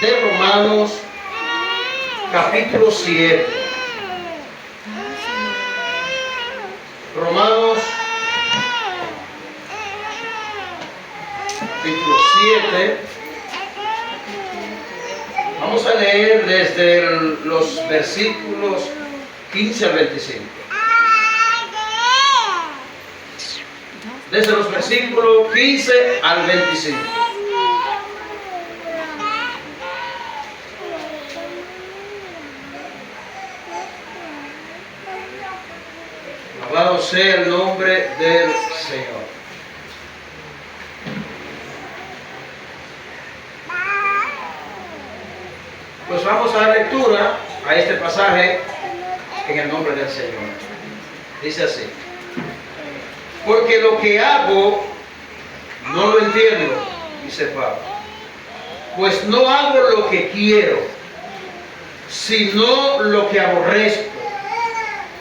de Romanos capítulo 7. Romanos capítulo 7. Vamos a leer desde los versículos 15 al 25. Desde los versículos 15 al 25. Alabado sea el nombre del Señor. Pues vamos a dar lectura a este pasaje en el nombre del Señor. Dice así: porque lo que hago no lo entiendo, dice Pablo, pues no hago lo que quiero, sino lo que aborrezco,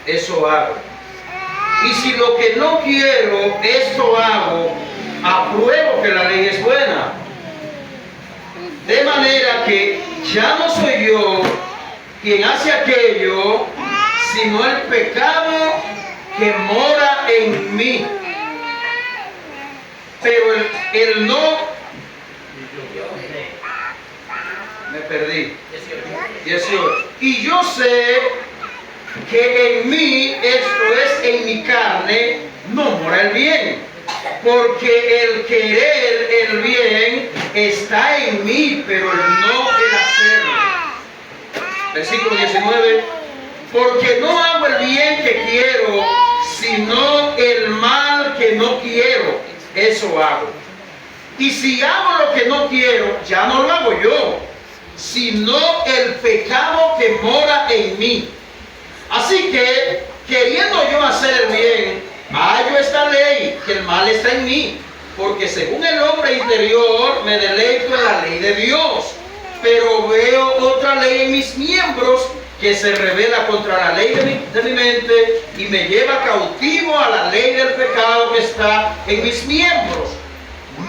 eso hago. Y si lo que no quiero, esto hago, apruebo que la ley es buena. De manera que ya no soy yo quien hace aquello, sino el pecado que mora en mí. Pero el no, me perdí. 18. Y yo sé que en mí, esto es en mi carne, no mora el bien, porque el querer el bien está en mí, pero el no el hacerlo. Versículo 19. Porque no hago el bien que quiero, sino el mal que no quiero, eso hago. Y si hago lo que no quiero, ya no lo hago yo, sino el pecado que mora en mí. Así que, queriendo yo hacer el bien, hallo esta ley, que el mal está en mí, porque según el hombre interior me deleito en la ley de Dios, pero veo otra ley en mis miembros que se revela contra la ley de mi mente y me lleva cautivo a la ley del pecado que está en mis miembros.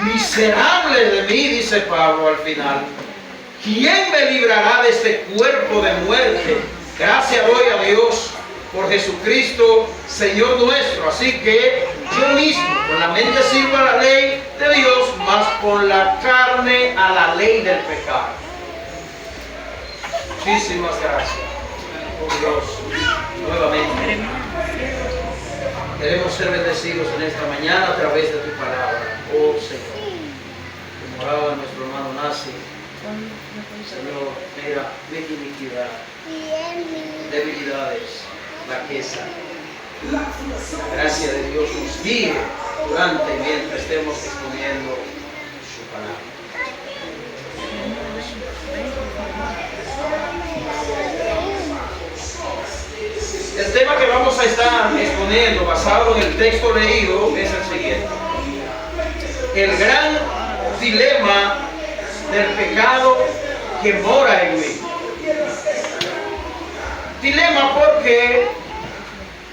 Miserable de mí, dice Pablo al final, ¿quién me librará de este cuerpo de muerte? Gracias doy a Dios por Jesucristo, Señor nuestro. Así que yo mismo con la mente sirvo a la ley de Dios, mas con la carne a la ley del pecado. Muchísimas gracias, oh Dios, nuevamente. Queremos ser bendecidos en esta mañana a través de tu palabra, oh Señor. Como oraba nuestro hermano Nasi, Señor, mira mi iniquidad, debilidades, flaqueza. La gracia de Dios nos guíe durante y mientras estemos exponiendo su palabra. El tema que vamos a estar exponiendo, basado en el texto leído, es el siguiente: el gran dilema del pecado que mora en mí. Dilema porque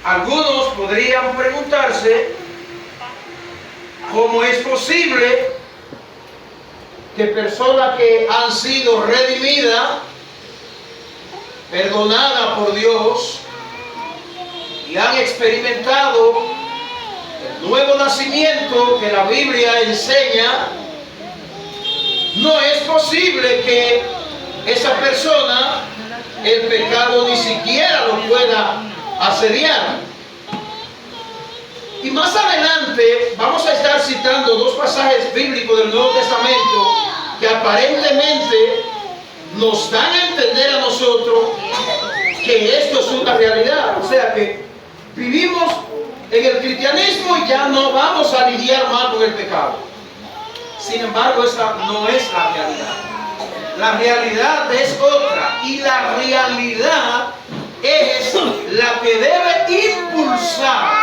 algunos podrían preguntarse cómo es posible que personas que han sido redimidas, perdonadas por Dios y han experimentado el nuevo nacimiento que la Biblia enseña, no es posible que esa persona, el pecado ni siquiera lo pueda asediar. Y más adelante vamos a estar citando dos pasajes bíblicos del Nuevo Testamento que aparentemente nos dan a entender a nosotros que esto es una realidad. O sea que vivimos en el cristianismo y ya no vamos a lidiar más con el pecado. Sin embargo, esa no es la realidad. La realidad es otra, y la realidad es la que debe impulsar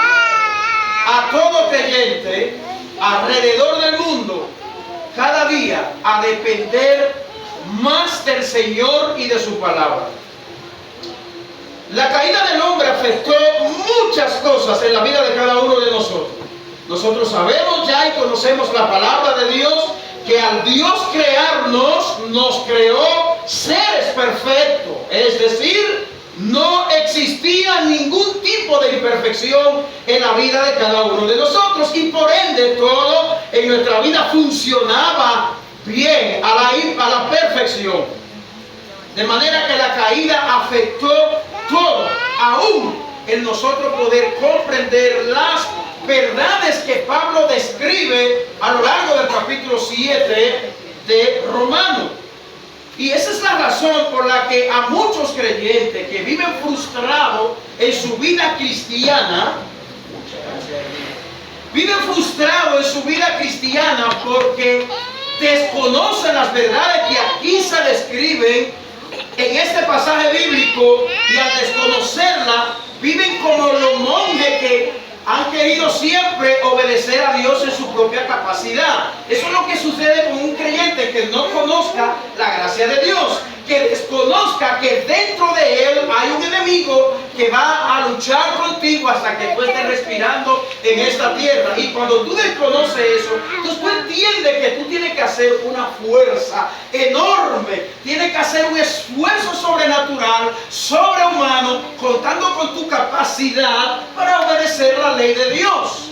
a todo creyente alrededor del mundo cada día a depender más del Señor y de su palabra. La caída del hombre afectó muchas cosas en la vida de cada uno de nosotros. Nosotros sabemos ya y conocemos la palabra de Dios, que al Dios crearnos, nos creó seres perfectos. Es decir, no existía ningún tipo de imperfección en la vida de cada uno de nosotros. Y por ende, todo en nuestra vida funcionaba bien, a la perfección. De manera que la caída afectó todo, aún en nosotros poder comprender las verdades que Pablo describe a lo largo del capítulo 7 de Romanos. Y esa es la razón por la que a muchos creyentes que viven frustrados en su vida cristiana, porque desconocen las verdades que aquí se describen en este pasaje bíblico, y al desconocerla viven como los monjes que han querido siempre obedecer a Dios en su propia capacidad. Eso es lo que sucede con un creyente que no conozca la gracia de Dios, que desconozca que dentro de él hay un enemigo que va a luchar contigo hasta que tú estés respirando en esta tierra. Y cuando tú desconoces eso, entonces tú entiendes que tú tienes que hacer una fuerza enorme, tienes que hacer un esfuerzo sobrenatural, sobrehumano, contando con tu capacidad para obedecer la ley de Dios.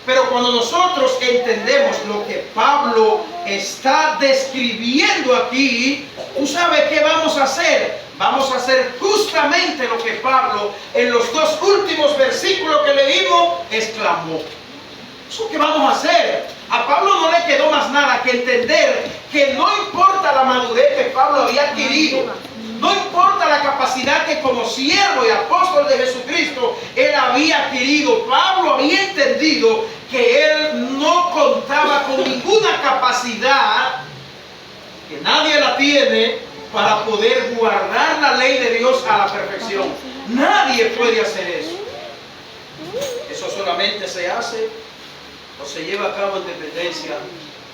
Pero cuando nosotros entendemos lo que Pablo está describiendo aquí, tú sabes qué vamos a hacer. Vamos a hacer justamente lo que Pablo en los dos últimos versículos que leímos exclamó. Eso que vamos a hacer. A Pablo no le quedó más nada que entender que no importa la madurez que Pablo había adquirido, no importa la capacidad que como siervo y apóstol de Jesucristo él había adquirido. Pablo había entendido que él no contaba con ninguna capacidad, que nadie la tiene, para poder guardar la ley de Dios a la perfección. Nadie puede hacer eso. Eso solamente se hace o se lleva a cabo en dependencia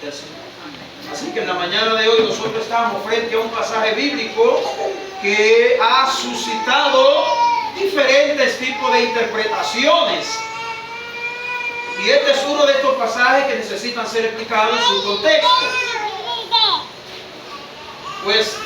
del Señor. Así que en la mañana de hoy nosotros estamos frente a un pasaje bíblico que ha suscitado diferentes tipos de interpretaciones. Y este es uno de estos pasajes que necesitan ser explicados en su contexto. Pues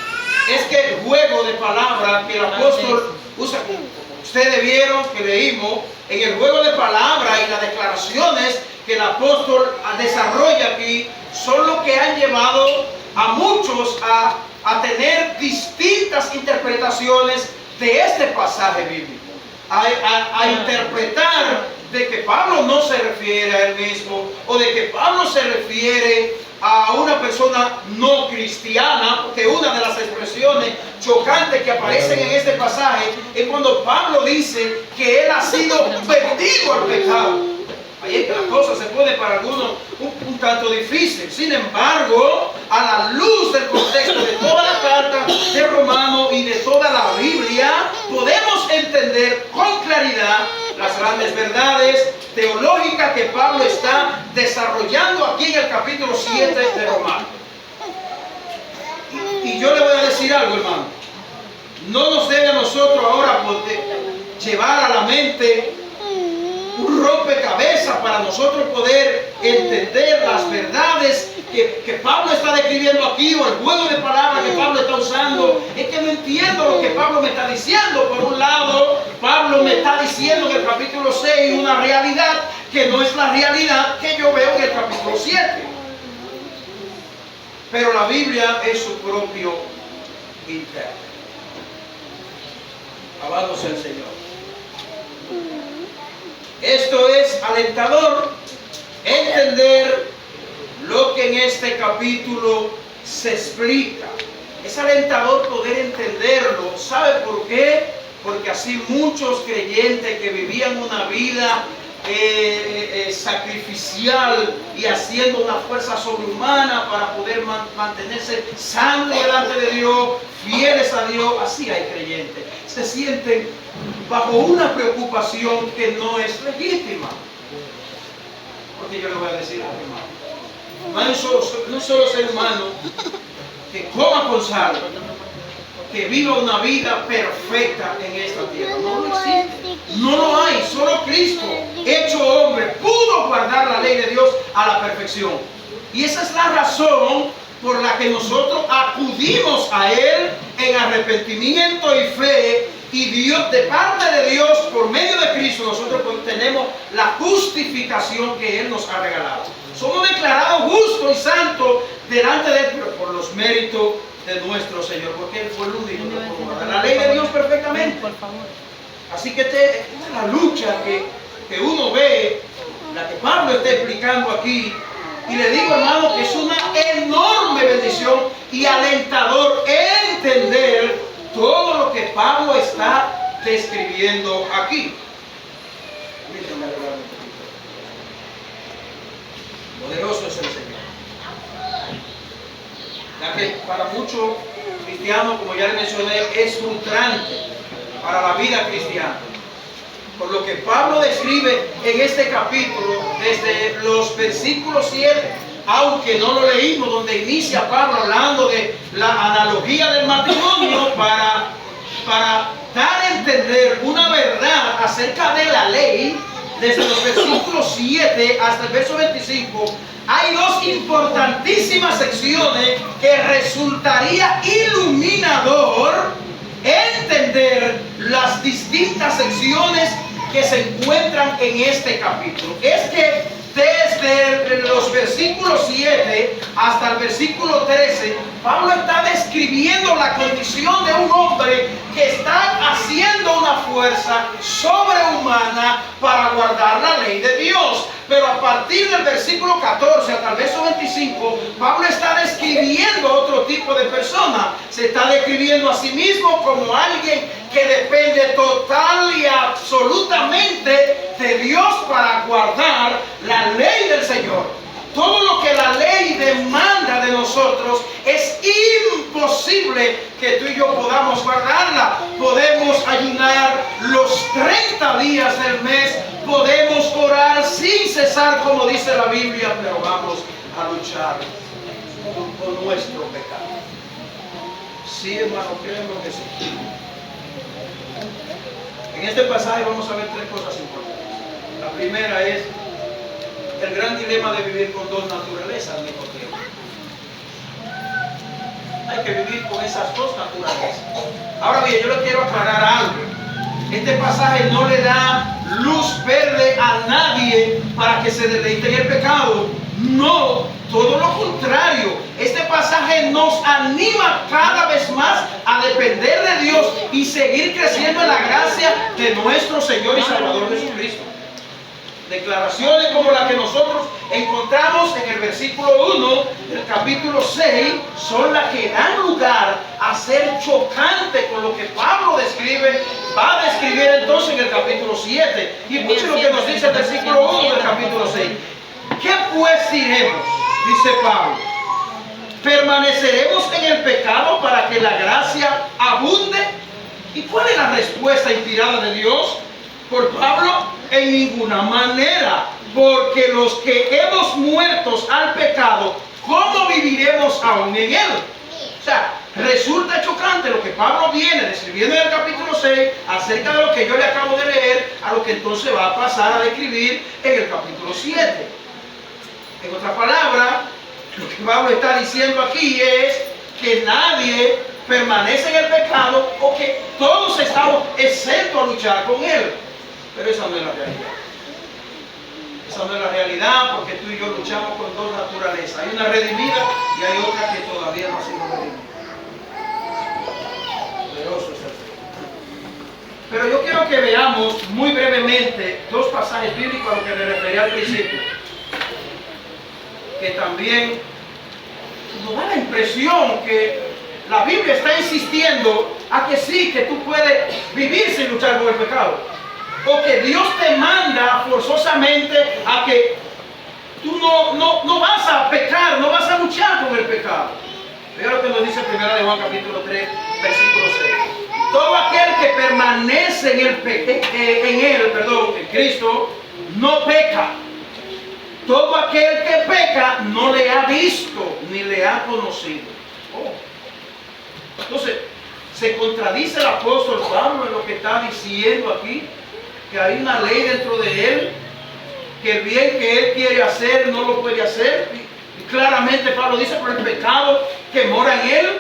es que el juego de palabras que el apóstol usa, como ustedes vieron que leímos, en el juego de palabras y las declaraciones que el apóstol desarrolla aquí, son lo que han llevado a muchos a tener distintas interpretaciones de este pasaje bíblico, a interpretar de que Pablo no se refiere a él mismo, o de que Pablo se refiere a una persona no cristiana, porque una de las expresiones chocantes que aparecen en este pasaje es cuando Pablo dice que él ha sido vendido al pecado. Ahí es que la cosa se pone para algunos un tanto difícil. Sin embargo, a la luz del contexto de toda la carta de Romanos y de toda la Biblia, podemos entender con claridad las grandes verdades teológicas que Pablo está desarrollando aquí en el capítulo 7 de Romanos. Y yo le voy a decir algo, hermano. No nos debe a nosotros ahora llevar a la mente un rompecabezas para nosotros poder entender las verdades que Pablo está describiendo aquí, o el juego de palabras que Pablo está usando. Es que no entiendo lo que Pablo me está diciendo. Por un lado, Pablo me está diciendo en el capítulo 6 una realidad que no es la realidad que yo veo en el capítulo 7. Pero la Biblia es su propio intérprete. Alabado sea el Señor. Esto es alentador entender lo que en este capítulo se explica. Es alentador poder entenderlo. ¿Sabe por qué? Porque así muchos creyentes que vivían una vida sacrificial y haciendo una fuerza sobrehumana para poder mantenerse sanos delante de Dios, fieles a Dios, así hay creyentes. Se sienten bajo una preocupación que no es legítima. Porque yo le voy a decir algo, hermano. No hay un solo ser humano que coma con sal, que viva una vida perfecta en esta tierra. No lo existe. No lo hay. Solo Cristo, hecho hombre, pudo guardar la ley de Dios a la perfección. Y esa es la razón por la que nosotros acudimos a Él en arrepentimiento y fe. Y Dios, de parte de Dios, por medio de Cristo, nosotros tenemos la justificación que Él nos ha regalado. Somos declarados justos y santos delante de Él, pero por los méritos de nuestro Señor, porque Él fue el único que pudo guardar la ley de Dios perfectamente. Así que esta es la lucha que uno ve, la que Pablo está explicando aquí. Y le digo, hermano, que es una enorme bendición y alentador entender todo lo que Pablo está describiendo aquí. Poderoso es el Señor. Ya que para muchos cristianos, como ya les mencioné, es frustrante para la vida cristiana. Por lo que Pablo describe en este capítulo, desde los versículos 7, aunque no lo leímos, donde inicia Pablo hablando de la analogía del matrimonio para dar a entender una verdad acerca de la ley, desde los versículos 7 hasta el verso 25, hay dos importantísimas secciones que resultaría iluminador entender las distintas secciones que se encuentran en este capítulo. Es que desde los versículos 7 hasta el versículo 13, Pablo está describiendo la condición de un hombre que está haciendo una fuerza sobrehumana para guardar la ley de Dios. Pero a partir del versículo 14 hasta el verso 25, Pablo está describiendo otro tipo de persona. Se está describiendo a sí mismo como alguien que depende total y absolutamente de Dios para guardar la ley del Señor. Todo lo que la ley demanda de nosotros es imposible que tú y yo podamos guardarla. Podemos ayunar los 30 días del mes, podemos orar sin cesar, como dice la Biblia, pero vamos a luchar con nuestro pecado. Sí, hermano, créanlo que sí. En este pasaje vamos a ver tres cosas importantes. La primera es el gran dilema de vivir con dos naturalezas al mismo tiempo. Hay que vivir con esas dos naturalezas. Ahora bien, yo le quiero aclarar algo. Este pasaje no le da luz verde a nadie para que se deleite en el pecado. No, todo lo contrario. Este pasaje nos anima cada vez más a depender de Dios y seguir creciendo en la gracia de nuestro Señor y Salvador Jesucristo. Declaraciones como la que nosotros encontramos en el versículo 1 del capítulo 6 son las que dan lugar a ser chocante con lo que Pablo describe, va a describir entonces en el capítulo 7. Y escuchen lo que nos dice el versículo 1 del capítulo 6. ¿Qué pues diremos? Dice Pablo. ¿Permaneceremos en el pecado para que la gracia abunde? ¿Y cuál es la respuesta inspirada de Dios por Pablo? En ninguna manera, porque los que hemos muertos al pecado, ¿cómo viviremos aún en él? O sea, resulta chocante lo que Pablo viene describiendo en el capítulo 6 acerca de lo que yo le acabo de leer, a lo que entonces va a pasar a describir en el capítulo 7. En otras palabras, lo que Pablo está diciendo aquí es que nadie permanece en el pecado o que todos estamos exentos a luchar con él. Pero esa no es la realidad. Esa no es la realidad, porque tú y yo luchamos con dos naturalezas. Hay una redimida y hay otra que todavía no ha sido redimida. Poderoso es el Señor. Pero yo quiero que veamos muy brevemente dos pasajes bíblicos a los que me referí al principio, que también nos da la impresión que la Biblia está insistiendo a que sí, que tú puedes vivir sin luchar con el pecado. O que Dios te manda forzosamente a que tú no vas a pecar, no vas a luchar con el pecado. Vea lo que nos dice 1 de Juan capítulo 3, versículo 6. Todo aquel que permanece en Cristo, no peca. Todo aquel que peca no le ha visto ni le ha conocido. Oh. Entonces, se contradice el apóstol Pablo en lo que está diciendo aquí, que hay una ley dentro de él, que el bien que él quiere hacer no lo puede hacer. Y claramente Pablo dice por el pecado que mora en él.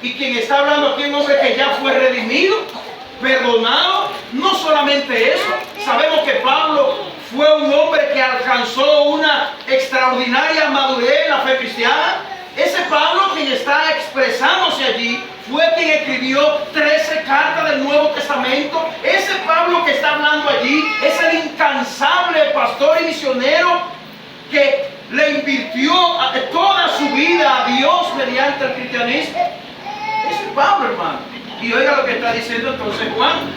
Y quien está hablando aquí es un hombre que ya fue redimido, perdonado. No solamente eso, sabemos que Pablo fue un hombre que alcanzó una extraordinaria madurez en la fe cristiana. Ese Pablo, quien está expresándose allí, fue quien escribió 13 cartas del Nuevo Testamento. Ese Pablo que está hablando allí es el incansable pastor y misionero que le invirtió toda su vida a Dios mediante el cristianismo. Ese es Pablo, hermano. Y oiga lo que está diciendo entonces Juan.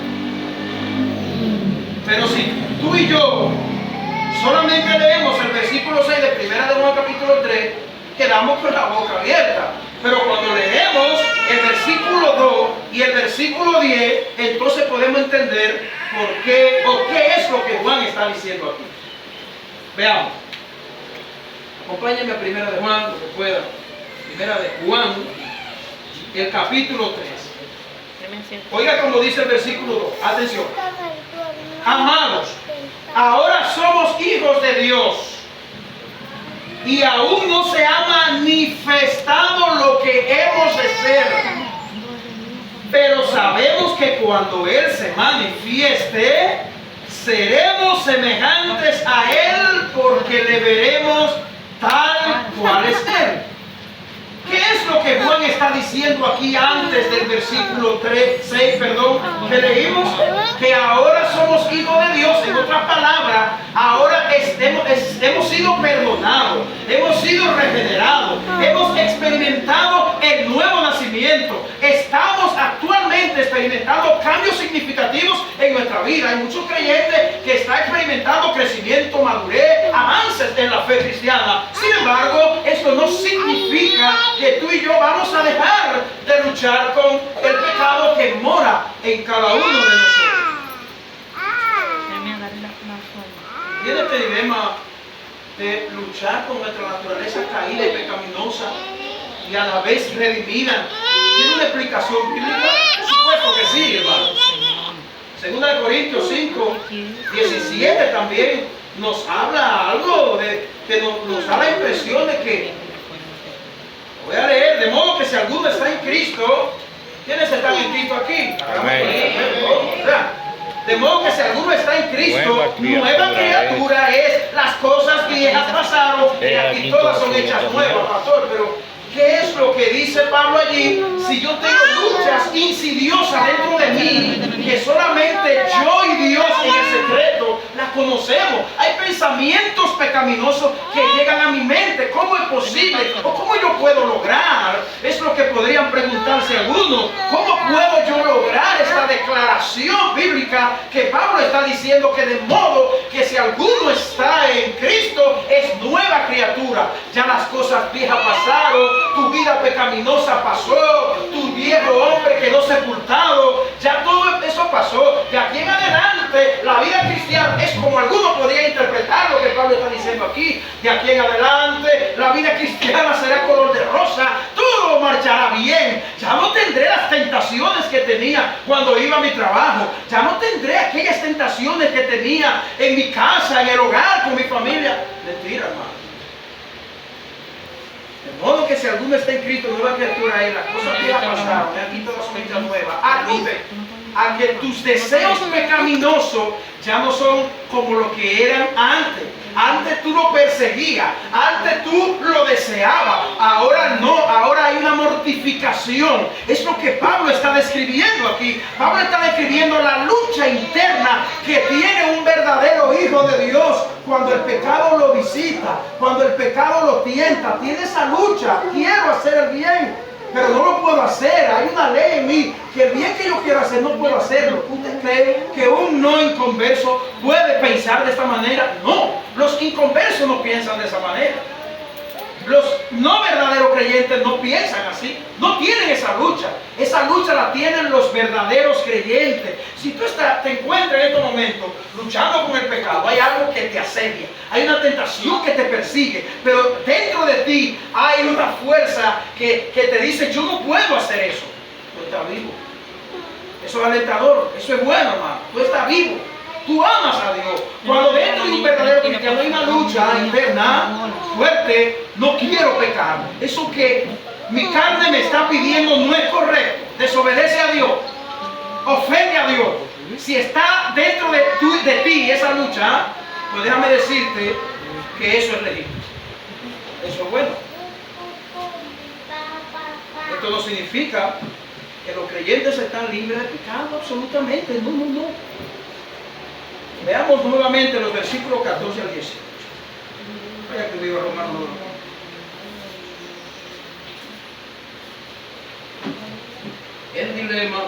Pero si tú y yo solamente leemos el versículo 6 de 1 de Juan capítulo 3, quedamos con la boca abierta. Pero cuando leemos el versículo 2 y el versículo 10, entonces podemos entender por qué o qué es lo que Juan está diciendo aquí. Veamos. Acompáñenme a 1 de Juan, lo que pueda. 1 de Juan, el capítulo 3. Oiga como dice el versículo 2. Atención. Amados, ahora somos hijos de Dios. Y aún no se ha manifestado lo que hemos de ser. Pero sabemos que cuando Él se manifieste, seremos semejantes a Él porque le veremos tal cual es Él. ¿Qué es lo que Juan está diciendo aquí antes del versículo 6, que leímos? Que ahora somos hijos de Dios. En otras palabras, ahora hemos sido perdonados, hemos sido regenerados, hemos experimentado el nuevo nacimiento. Estamos actualmente experimentando cambios significativos en nuestra vida. Hay muchos creyentes que están experimentando crecimiento, madurez, avances en la fe cristiana. Sin embargo, esto no significa que tú y yo vamos a dejar de luchar con el pecado que mora en cada uno de nosotros. Tiene este dilema de luchar con nuestra naturaleza caída y pecaminosa y a la vez redimida. ¿Tiene una explicación bíblica? Por supuesto que sí, hermano. Segunda de Corintios 5, 17 también nos habla algo que nos da la impresión de que, voy a leer, de modo que si alguno está en Cristo, ¿quiénes están en Cristo aquí? De modo que si alguno está en Cristo, nueva criatura es, las cosas viejas pasaron y aquí todas son hechas nuevas, pastor. Pero ¿qué es lo que dice Pablo allí? Si yo tengo luchas insidiosas dentro de mí, que solamente yo y Dios en el secreto las conocemos. Hay pensamientos pecaminosos que llegan a mi mente. ¿Cómo es posible? ¿O cómo yo puedo lograr? Es lo que podrían preguntarse algunos. ¿Cómo puedo yo lograr esta declaración bíblica que Pablo está diciendo que de modo que si alguno está en Cristo es nueva criatura? Ya las cosas viejas pasaron, tu vida pecaminosa pasó, tu viejo hombre quedó sepultado, ya todo eso pasó. De aquí en adelante la vida cristiana es como alguno podría interpretar lo que Pablo está diciendo aquí. De aquí en adelante la vida cristiana será color de rosa, todo marchará bien. Ya no tendré las tentaciones que tenía cuando iba a mi trabajo, ya no tendré aquellas tentaciones que tenía en mi casa, en el hogar, con mi familia. Mentira, hermano. De modo que si alguno está en Cristo, nueva criatura es, las cosas viejas pasaron, aquí todas son hechas nuevas. Alude a que tus deseos pecaminosos ya no son como lo que eran antes. Antes tú lo perseguías, antes tú lo deseabas, ahora no, ahora hay una mortificación. Es lo que Pablo está describiendo aquí. Pablo está describiendo la lucha interna que tiene un verdadero hijo de Dios cuando el pecado lo visita, cuando el pecado lo tienta. Tiene esa lucha, quiero hacer el bien, pero no lo puedo hacer. Hay una ley en mí que el bien que yo quiero hacer no puedo hacerlo. ¿Usted cree que un no inconverso puede pensar de esta manera? No, los inconversos no piensan de esa manera. Los no verdaderos creyentes no piensan así, no tienen esa lucha. Esa lucha la tienen los verdaderos creyentes. Si tú te encuentras en estos momentos luchando con el pecado, hay algo que te asedia, hay una tentación que te persigue, pero dentro de ti hay una fuerza que te dice: yo no puedo hacer eso. Tú estás vivo. Eso es alentador, eso es bueno, hermano. Tú estás vivo. tú amas a Dios. Cuando dentro de un verdadero cristiano hay una lucha interna fuerte, no quiero pecar. Eso que mi carne me está pidiendo no es correcto. Desobedece a Dios, ofende a Dios. Si está dentro de ti esa lucha, pues déjame decirte que eso es legítimo. Eso es bueno. Esto no significa que los creyentes están libres de pecado, absolutamente. No, no, no. Veamos nuevamente los versículos 14 al 18. Vaya que viva Romanos 9. El dilema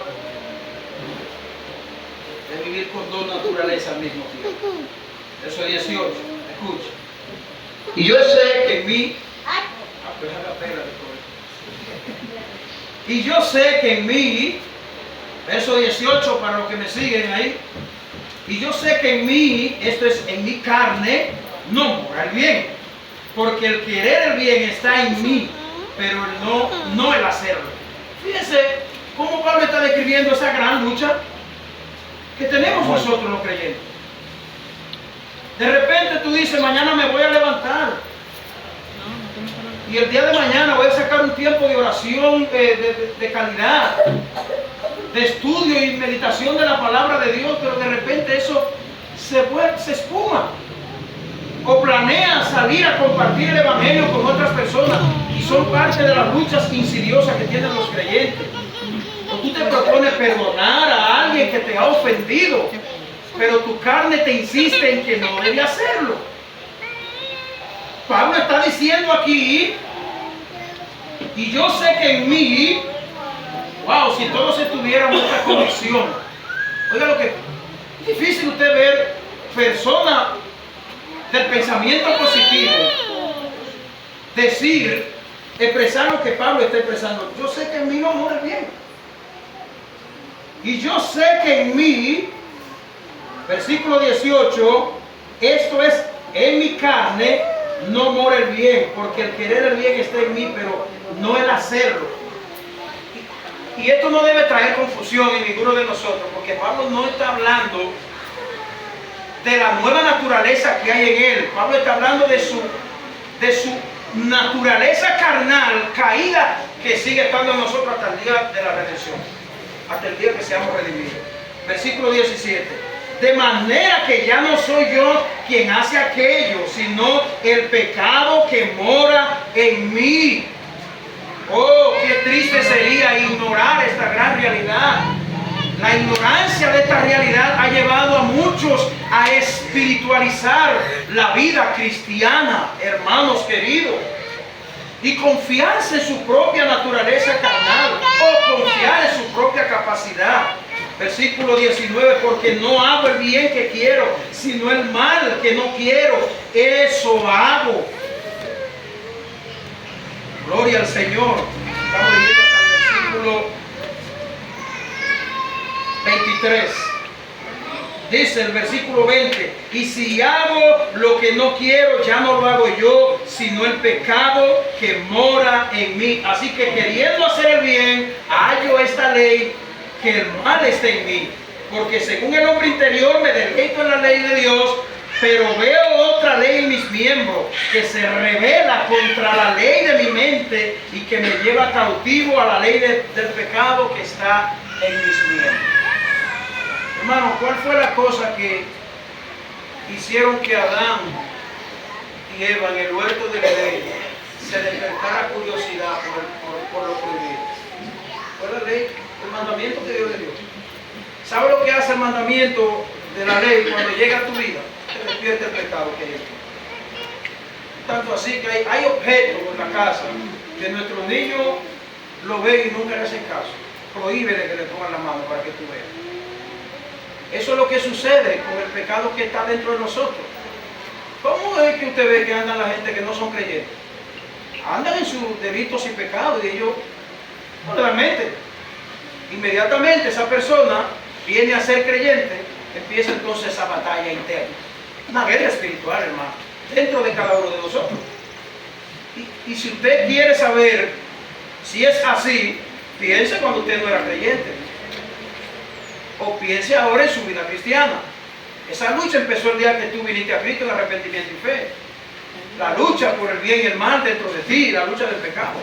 de vivir con dos naturalezas al mismo tiempo. Verso 18, escucha. Y yo sé que en mí, y yo sé que en mí, verso 18 para los que me siguen ahí, y yo sé que en mí, esto es en mi carne, no mora el bien, porque el querer el bien está en mí, pero no el hacerlo. Fíjense cómo Pablo está describiendo esa gran lucha que tenemos nosotros los creyentes. De repente tú dices, mañana me voy a levantar y el día de mañana voy a sacar un tiempo de oración de calidad, de estudio y meditación de la palabra de Dios, pero de repente eso se espuma. O planeas salir a compartir el evangelio con otras personas y son parte de las luchas insidiosas que tienen los creyentes. O tú te propones perdonar a alguien que te ha ofendido, pero tu carne te insiste en que no debe hacerlo. Pablo está diciendo aquí, y yo sé que en mí, wow, si todos estuviéramos en esta condición, oiga lo que es difícil usted ver personas del pensamiento positivo expresar lo que Pablo está expresando. Yo sé que en mí no mora el bien. Y yo sé que en mí, versículo 18, esto es, en mi carne no mora el bien, porque el querer el bien está en mí, pero no el hacerlo. Y esto no debe traer confusión en ninguno de nosotros, porque Pablo no está hablando de la nueva naturaleza que hay en él. Pablo está hablando de su naturaleza carnal caída que sigue estando en nosotros hasta el día de la redención, hasta el día que seamos redimidos. Versículo 17. De manera que ya no soy yo quien hace aquello, sino el pecado que mora en mí. Oh, qué triste sería ignorar esta gran realidad. La ignorancia de esta realidad ha llevado a muchos a espiritualizar la vida cristiana, hermanos queridos, y confiarse en su propia naturaleza carnal o confiar en su propia capacidad. Versículo 19, porque no hago el bien que quiero, sino el mal que no quiero, eso hago. Gloria al Señor. Estamos leyendo hasta el versículo 23. Dice el versículo 20, y si hago lo que no quiero, ya no lo hago yo, sino el pecado que mora en mí. Así que queriendo hacer el bien, hallo esta ley, que el mal está en mí. Porque según el hombre interior me deleito en la ley de Dios, pero veo otra ley en mis miembros, que se revela contra la ley de mi mente y que me lleva cautivo a la ley del pecado que está en mis miembros. Hermano, ¿cuál fue la cosa que hicieron que Adán y Eva en el huerto del Edén se despertara curiosidad por lo prohibido? Fue la ley, el mandamiento que Dios le dio. ¿Sabe lo que hace el mandamiento de la ley cuando llega a tu vida? Te despierta el pecado que hay en ti. Tanto así que hay objetos en la casa que nuestros niños lo ven y nunca le hacen caso. Prohíbele que le pongan la mano para que tú veas. Eso es lo que sucede con el pecado que está dentro de nosotros. ¿Cómo es que usted ve que andan la gente que no son creyentes? Andan en sus delitos y pecados y ellos, realmente, inmediatamente esa persona viene a ser creyente, empieza entonces esa batalla interna. Una guerra espiritual, hermano, dentro de cada uno de nosotros. Y si usted quiere saber si es así, piense cuando usted no era creyente. O piense ahora en su vida cristiana. Esa lucha empezó el día que tú viniste a Cristo en arrepentimiento y fe. La lucha por el bien y el mal dentro de ti, la lucha del pecado.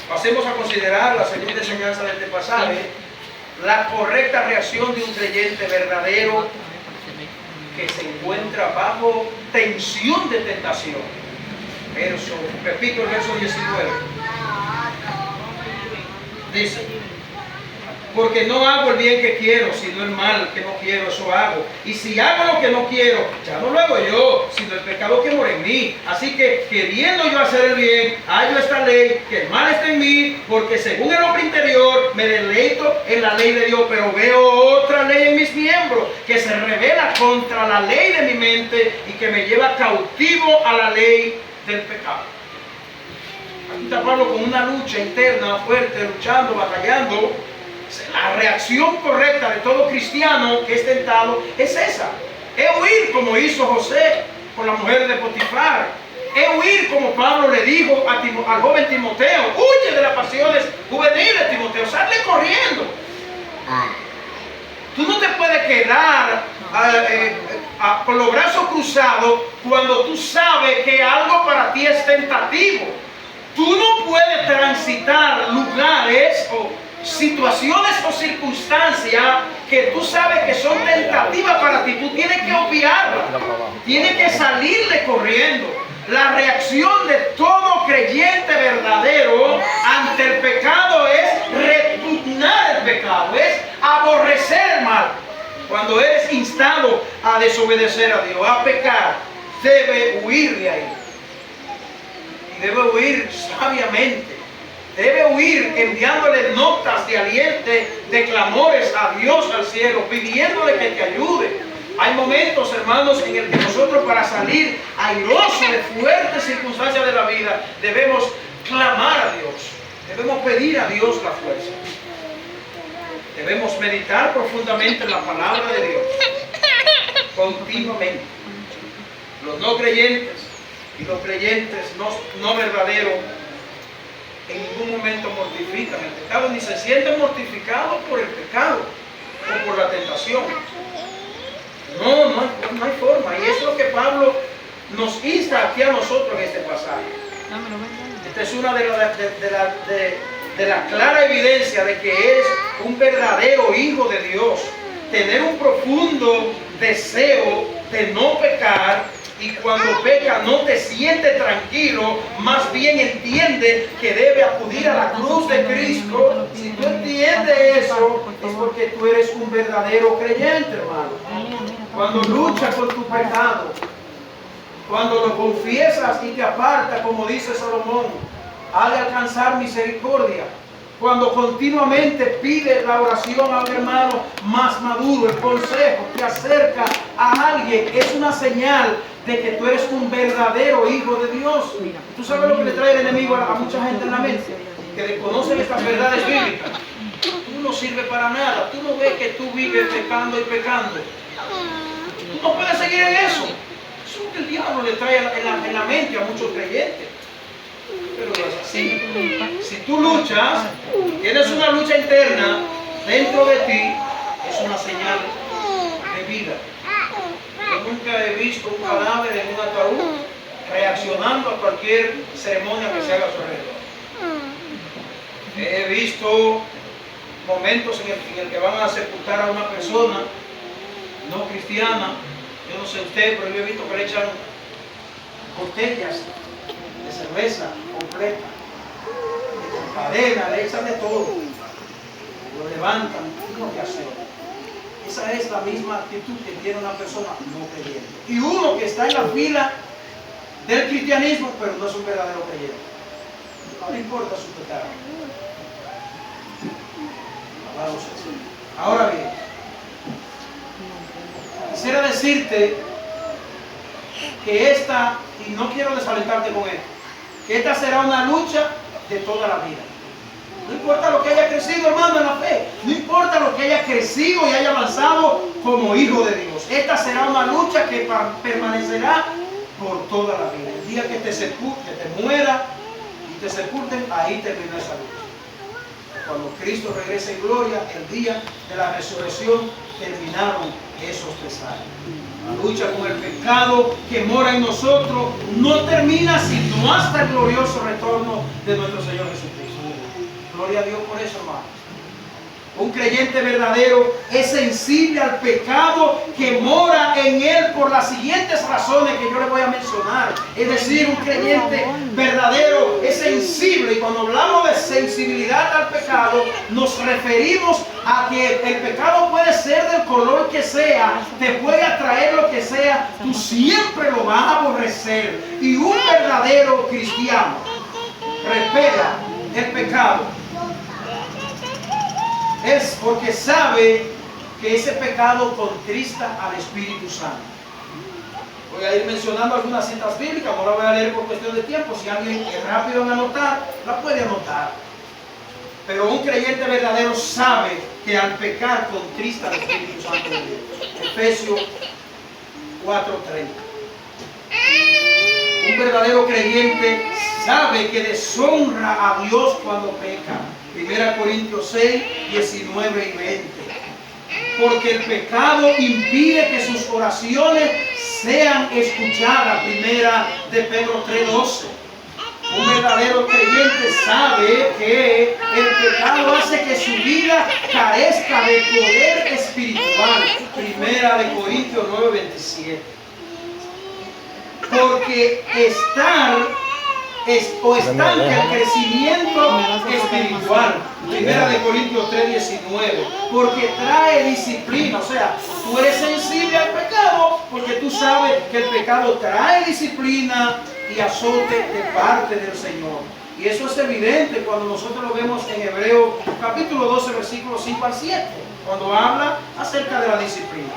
Pasemos a considerar la segunda enseñanza de este pasaje, la correcta reacción de un creyente verdadero que se encuentra bajo tensión de tentación. Repito el verso 19. Dice: porque no hago el bien que quiero, sino el mal que no quiero, eso hago. Y si hago lo que no quiero, ya no lo hago yo, sino el pecado que mora en mí. Así que, queriendo yo hacer el bien, hallo esta ley, que el mal está en mí, porque según el hombre interior me deleito en la ley de Dios, pero veo otra ley en mis miembros, que se revela contra la ley de mi mente y que me lleva cautivo a la ley del pecado. Aquí está Pablo con una lucha interna fuerte, luchando, batallando. La reacción correcta de todo cristiano que es tentado es esa: es huir como hizo José con la mujer de Potifar, es huir como Pablo le dijo al joven Timoteo: huye de las pasiones juveniles, Timoteo, sale corriendo. Tú no te puedes quedar con los brazos cruzados cuando tú sabes que algo para ti es tentativo. Tú no puedes transitar lugares o situaciones o circunstancias que tú sabes que son tentativas para ti. Tú tienes que obviarlas, tienes que salirle corriendo. La reacción de todo creyente verdadero ante el pecado es repugnar el pecado, es aborrecer el mal. Cuando eres instado a desobedecer a Dios, a pecar, debe huir de ahí. Y debe huir sabiamente. Debe huir enviándole notas de aliento, de clamores a Dios al cielo, pidiéndole que te ayude. Hay momentos, hermanos, en el que nosotros, para salir airosos de fuertes circunstancias de la vida, debemos clamar a Dios. Debemos pedir a Dios la fuerza. Debemos meditar profundamente en la palabra de Dios, continuamente. Los no creyentes y los creyentes no verdaderos en ningún momento mortifican el pecado, ni se sienten mortificados por el pecado o por la tentación. No hay forma. Y es lo que Pablo nos insta aquí a nosotros en este pasaje. Esta es una de la clara evidencia de que es un verdadero hijo de Dios. Tener un profundo deseo de no pecar, y cuando peca no te siente tranquilo, más bien entiende que debe acudir a la cruz de Cristo. Si tú entiendes eso, es porque tú eres un verdadero creyente, hermano. Cuando luchas con tu pecado, cuando lo confiesas y te apartas, como dice Salomón, ha de alcanzar misericordia. Cuando continuamente pides la oración a un hermano más maduro, el consejo, te acerca a alguien, es una señal de que tú eres un verdadero hijo de Dios. ¿Tú sabes lo que le trae el enemigo a mucha gente en la mente? Que desconocen estas verdades bíblicas. Tú no sirves para nada. Tú no ves que tú vives pecando y pecando. Tú no puedes seguir en eso. Eso es lo que el diablo le trae en la mente a muchos creyentes. Pero no es así. Si tú luchas, tienes una lucha interna dentro de ti, es una señal de vida. Yo nunca he visto un cadáver en un ataúd reaccionando a cualquier ceremonia que se haga a su alrededor. He visto momentos en el que van a sepultar a una persona no cristiana. Yo no sé usted, pero yo he visto que le echan botellas de cerveza completa, de cadena, le echan de todo, lo levantan, no que hacer. Esa es la misma actitud que tiene una persona no creyente. Y uno que está en la fila del cristianismo, pero no es un verdadero creyente. No le importa su pecado. Ahora bien, quisiera decirte que esta, y no quiero desalentarte con esto, que esta será una lucha de toda la vida. No importa lo que haya crecido, hermano, en la fe. No importa lo que haya crecido y haya avanzado como hijo de Dios. Esta será una lucha que permanecerá por toda la vida. El día que te muera y te sepulten, ahí terminó esa lucha. cuando Cristo regrese en gloria, el día de la resurrección, terminaron esos pesares. La lucha con el pecado que mora en nosotros no termina sino hasta el glorioso retorno de nuestro Señor Jesucristo. Gloria a Dios por eso, hermano. Un creyente verdadero es sensible al pecado que mora en él por las siguientes razones que yo le voy a mencionar. Es decir, un creyente verdadero es sensible, y cuando hablamos de sensibilidad al pecado, nos referimos a que el pecado puede ser del color que sea, te puede atraer lo que sea, tú siempre lo vas a aborrecer. Y un verdadero cristiano repela el pecado es porque sabe que ese pecado contrista al Espíritu Santo. Voy a ir mencionando algunas citas bíblicas, no la voy a leer por cuestión de tiempo. Si alguien es rápido en anotar, la puede anotar. Pero un creyente verdadero sabe que al pecar contrista al Espíritu Santo de Dios. Efesios 4:30. Un verdadero creyente sabe que deshonra a Dios cuando peca. 1 Corintios 6, 19 y 20. Porque el pecado impide que sus oraciones sean escuchadas. 1 de Pedro 3:12. Un verdadero creyente sabe que el pecado hace que su vida carezca de poder espiritual. 1 de Corintios 9:27. Porque estanca el crecimiento espiritual. 1 de Corintios 3:19. Porque trae disciplina. O sea, tú eres sensible al pecado porque tú sabes que el pecado trae disciplina y azote de parte del Señor. Y eso es evidente cuando nosotros lo vemos en Hebreos capítulo 12, versículos 5 al 7, cuando habla acerca de la disciplina.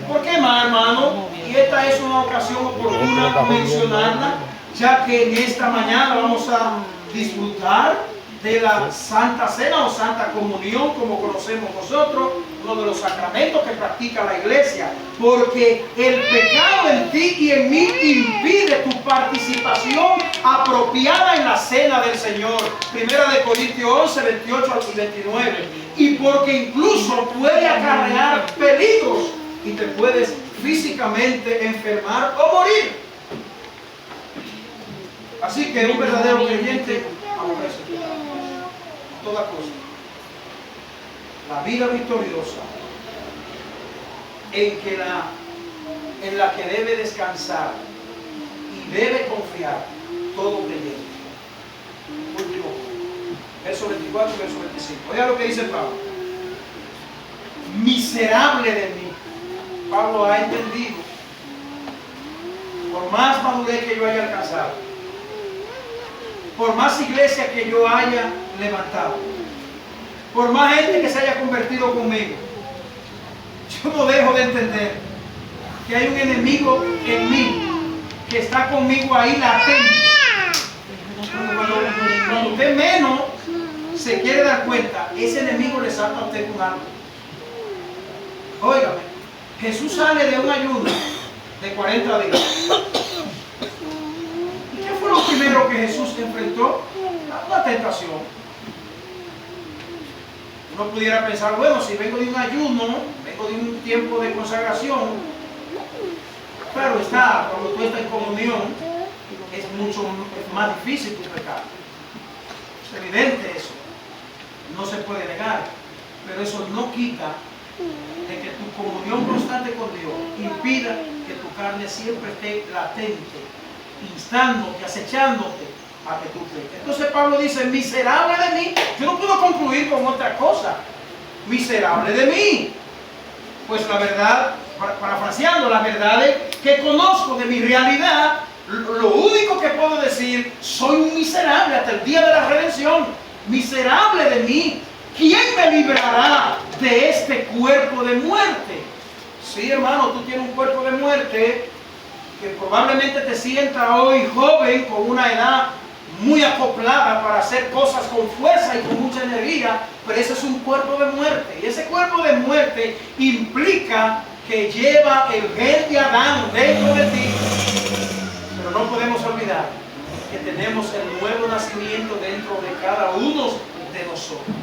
¿Por qué más, hermano? Y esta es una ocasión oportuna mencionarla, ya que en esta mañana vamos a disfrutar de la Santa Cena o Santa Comunión, como conocemos nosotros, uno de los sacramentos que practica la Iglesia, porque el pecado en ti y en mí impide tu participación apropiada en la Cena del Señor. 1 de Corintios 11, 28 y 29. Y porque incluso puede acarrear peligros y te puedes físicamente enfermar o morir. Así que un verdadero creyente aborrece el pecado, toda cosa. La vida victoriosa en la que debe descansar y debe confiar todo creyente. Último punto, verso 24 y verso 25. Oiga lo que dice Pablo. Miserable de mí. Pablo ha entendido, por más madurez que yo haya alcanzado, por más iglesia que yo haya levantado, por más gente que se haya convertido conmigo, yo no dejo de entender que hay un enemigo en mí que está conmigo ahí latente. Cuando usted menos se quiere dar cuenta, ese enemigo le salta a usted con algo. Óigame, Jesús sale de un ayuno de 40 días. ¿Y qué fue lo primero que Jesús enfrentó? Una tentación. Uno pudiera pensar, bueno, si vengo de un ayuno, vengo de un tiempo de consagración, claro está, cuando tú estás en comunión, es mucho más difícil tu pecado. Es evidente eso. No se puede negar. Pero eso no quita de que tu comunión constante con Dios impida que tu carne siempre esté latente, instándote, acechándote a que tú peques. Entonces Pablo dice, miserable de mí. Yo no puedo concluir con otra cosa. Miserable de mí. Pues la verdad, parafraseando, la verdad es que conozco de mi realidad. Lo único que puedo decir, soy un miserable hasta el día de la redención. Miserable de mí. ¿Quién me librará de este cuerpo de muerte? Sí, hermano, tú tienes un cuerpo de muerte que probablemente te sienta hoy joven, con una edad muy acoplada para hacer cosas con fuerza y con mucha energía, pero ese es un cuerpo de muerte. Y ese cuerpo de muerte implica que lleva el gen de Adán dentro de ti. Pero no podemos olvidar que tenemos el nuevo nacimiento dentro de cada uno de nosotros.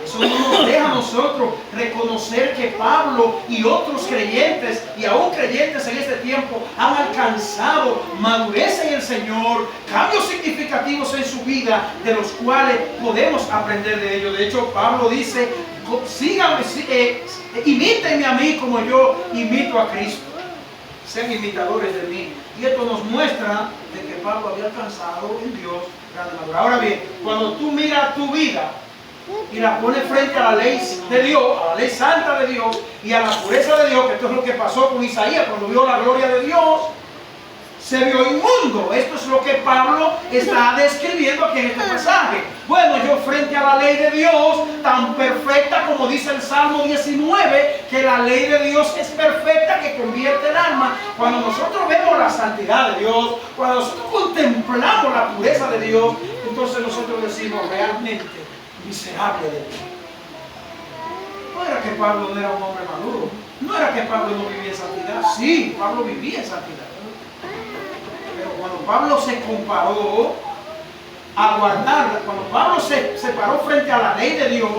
Eso no nos deja a nosotros reconocer que Pablo y otros creyentes, y aún creyentes en este tiempo, han alcanzado madurez en el Señor, cambios significativos en su vida, de los cuales podemos aprender de ellos. De hecho, Pablo dice, síganme, imítenme a mí como yo imito a Cristo. Sean imitadores de mí. Y esto nos muestra de que Pablo había alcanzado en Dios grande madurez. Ahora bien, cuando tú miras tu vida y la pones frente a la ley de Dios, a la ley santa de Dios y a la pureza de Dios, que esto es lo que pasó con Isaías cuando vio la gloria de Dios, se vio inmundo. Esto es lo que Pablo está describiendo aquí en este pasaje. Bueno, yo frente a la ley de Dios, tan perfecta como dice el Salmo 19, que la ley de Dios es perfecta, que convierte el alma. Cuando nosotros vemos la santidad de Dios, cuando nosotros contemplamos la pureza de Dios, entonces nosotros decimos realmente miserable de Dios. No era que Pablo no era un hombre maduro, no era que Pablo no vivía en santidad. Sí, Pablo vivía en santidad. Pero cuando Pablo se comparó a guardarla, cuando Pablo se paró frente a la ley de Dios,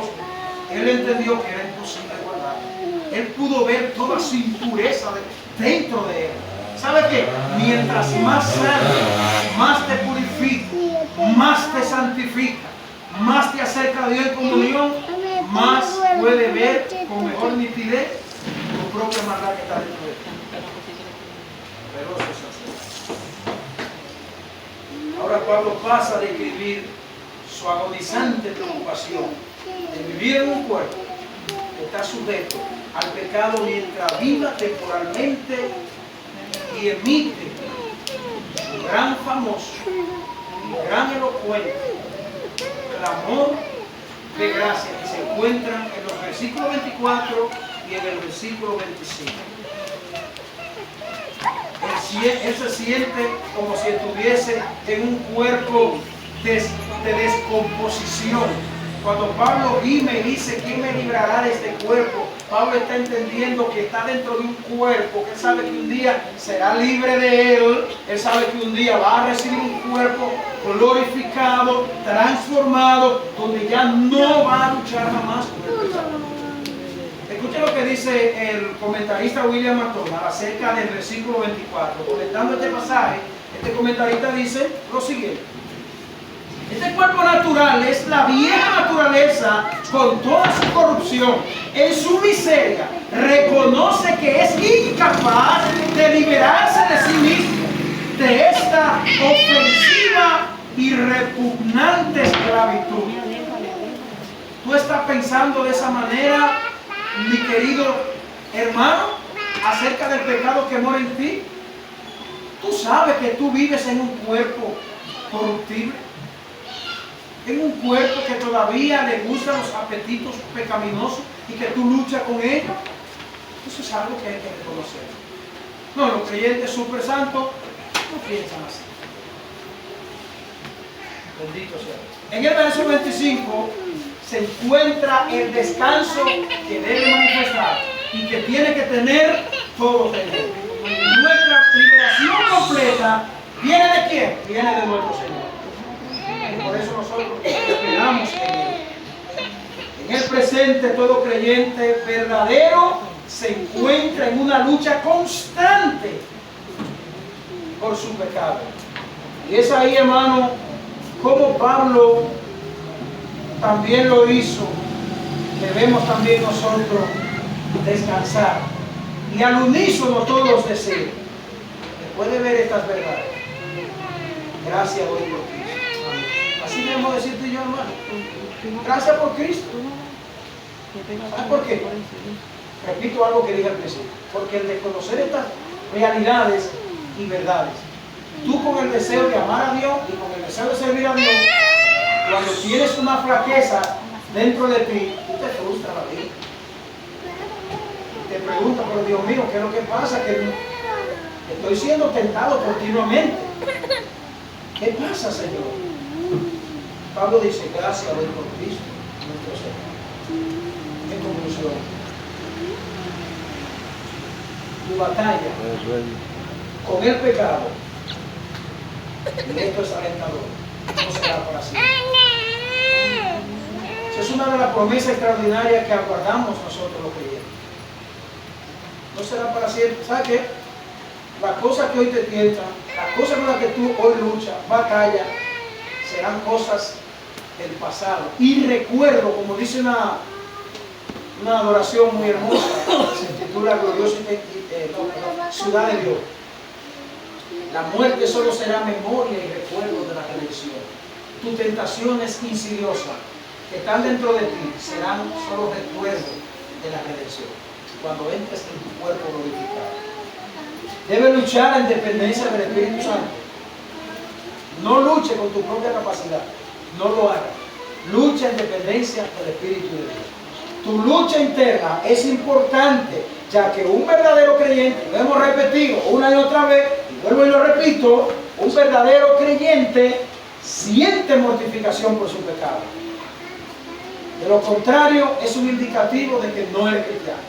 él entendió que era imposible guardarla. Él pudo ver toda su impureza dentro de él. ¿Sabe qué? Mientras más santo, más te purifica, más te santifica, más te acerca a Dios en comunión, más puede ver con mejor nitidez tu propia maldad que está dentro de ti. Pero eso es así. Ahora Pablo pasa de escribir su agonizante preocupación de vivir en un cuerpo que está sujeto al pecado mientras viva temporalmente, y emite un gran famoso y gran elocuente clamor de gracia que se encuentran en los versículos 24 y en el versículo 25. Él se siente como si estuviese en un cuerpo de descomposición. Cuando Pablo gime y dice, ¿quién me librará de este cuerpo? Pablo está entendiendo que está dentro de un cuerpo, que él sabe que un día será libre de él. Él sabe que un día va a recibir un cuerpo glorificado, transformado, donde ya no va a luchar jamás con el pecado. Escuchen lo que dice el comentarista William MacDonald acerca del versículo 24. Comentando este pasaje, este comentarista dice lo siguiente: este cuerpo natural es la vieja naturaleza con toda su corrupción. En su miseria reconoce que es incapaz de liberarse de sí mismo, de esta ofensiva y repugnante esclavitud. ¿Tú estás pensando de esa manera, mi querido hermano, acerca del pecado que mora en ti? ¿Tú sabes que tú vives en un cuerpo corruptible? En un cuerpo que todavía le gustan los apetitos pecaminosos y que tú luchas con ellos. Eso es algo que hay que reconocer. No, los creyentes súper santos no piensan así. Bendito sea. En el verso 25 se encuentra el descanso que debe manifestar y que tiene que tener todos ellos. Nuestra liberación completa viene de quién? Viene de nuestro Señor. Y por eso nosotros esperamos en Él. En el presente todo creyente verdadero se encuentra en una lucha constante por su pecado. Y es ahí, hermano, como Pablo también lo hizo, debemos también nosotros descansar. Y al unísono todos decir, después de ver estas verdades, gracias doy por Cristo. Así debemos decir tú y yo, hermano. Gracias por Cristo. ¿Sabes por qué? Repito algo que dije al principio. Porque el desconocer estas realidades y verdades, tú con el deseo de amar a Dios y con el deseo de servir a Dios, cuando tienes una flaqueza dentro de ti, tú te frustras a ti. Te preguntas, pero Dios mío, ¿qué es lo que pasa? Que estoy siendo tentado continuamente. ¿Qué pasa, Señor? Pablo dice, gracias a Dios por Cristo, nuestro Señor. En conclusión, tu batalla con el pecado, y esto es alentador, no será para siempre. una de las promesas extraordinarias que aguardamos nosotros los creyentes. No será para siempre. ¿Sabes qué? Las cosas que hoy te tientan, las cosas con las que tú hoy luchas, batallas, serán cosas del pasado. Y recuerdo, como dice una adoración muy hermosa, que se titula Gloriosa Ciudad de Dios. La muerte solo será memoria y recuerdo de la redención. Tus tentaciones insidiosas que están dentro de ti serán solo recuerdos de la redención cuando entres en tu cuerpo glorificado. Debes luchar en dependencia del Espíritu Santo. No luche con tu propia capacidad, no lo hagas. Lucha en dependencia del Espíritu de Dios. Tu lucha interna es importante, ya que un verdadero creyente, lo hemos repetido una y otra vez, y vuelvo y lo repito, un verdadero creyente siente mortificación por su pecado. De lo contrario, es un indicativo de que no eres cristiano.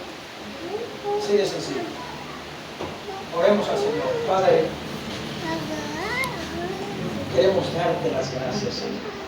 Así de sencillo. Oremos al Señor. Padre, queremos darte las gracias, Señor.